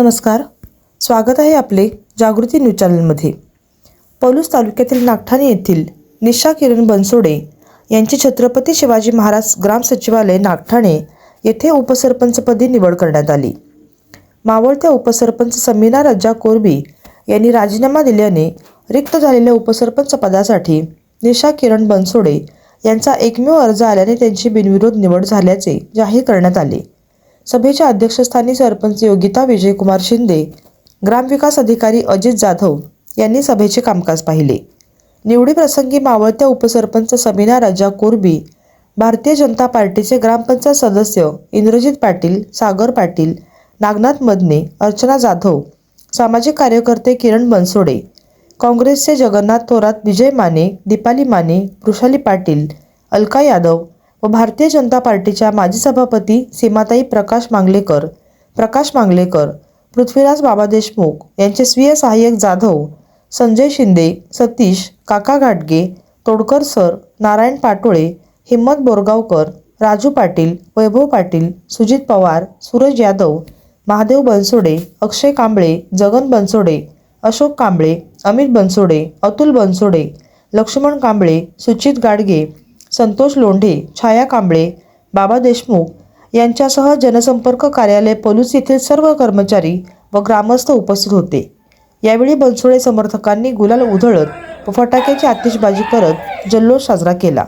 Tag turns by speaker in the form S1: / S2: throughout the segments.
S1: नमस्कार, स्वागत आहे आपले जागृती न्यूज चॅनलमध्ये। पौलुस तालुक्यातील नागठाणे येथील निशा किरण बनसोडे यांची छत्रपती शिवाजी महाराज ग्राम सचिवालय नागठाणे येथे उपसरपंचपदी निवड करण्यात आली। मावळत्या उपसरपंच समीना रज्जा कोरबी यांनी राजीनामा दिल्याने रिक्त झालेल्या उपसरपंच पदासाठी निशा किरण बनसोडे यांचा एकमेव अर्ज आल्याने त्यांची बिनविरोध निवड झाल्याचे जाहीर करण्यात आले। सभेच्या अध्यक्षस्थानी सरपंच योगिता विजयकुमार शिंदे, ग्रामविकास अधिकारी अजित जाधव यांनी सभेचे कामकाज पाहिले। निवडी प्रसंगी मावळत्या उपसरपंच समीना रज्जा कोरबी, भारतीय जनता पार्टीचे ग्रामपंचायत सदस्य इंद्रजित पाटील, सागर पाटील, नागनाथ मदने, अर्चना जाधव, सामाजिक कार्यकर्ते किरण बनसोडे, काँग्रेसचे जगन्नाथ थोरात, विजय माने, दीपाली माने, वृषाली पाटील, अलका यादव व भारतीय जनता पार्टीच्या माजी सभापती सीमाताई प्रकाश मांगलेकर, पृथ्वीराज बाबा देशमुख यांचे स्वीय सहाय्यक जाधव, संजय शिंदे, सतीश काका घाटगे, तोडकर सर, नारायण पाटोळे, हिम्मत बोरगावकर, राजू पाटील, वैभव पाटील, सुजित पवार, सूरज यादव, महादेव बनसोडे, अक्षय कांबळे, जगन बनसोडे, अशोक कांबळे, अमित बनसोडे, अतुल बनसोडे, लक्ष्मण कांबळे, सुचित गाडगे, संतोष लोंढे, छाया कांबळे, बाबा देशमुख यांच्यासह जनसंपर्क कार्यालय पौलुस येथील सर्व कर्मचारी व ग्रामस्थ उपस्थित होते। यावेळी बनसोडे समर्थकांनी गुलाल उधळत व फटाक्याची आतिषबाजी करत जल्लोष साजरा केला।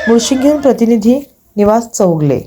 S1: मुळशिंगीहून प्रतिनिधी निवास चौगले।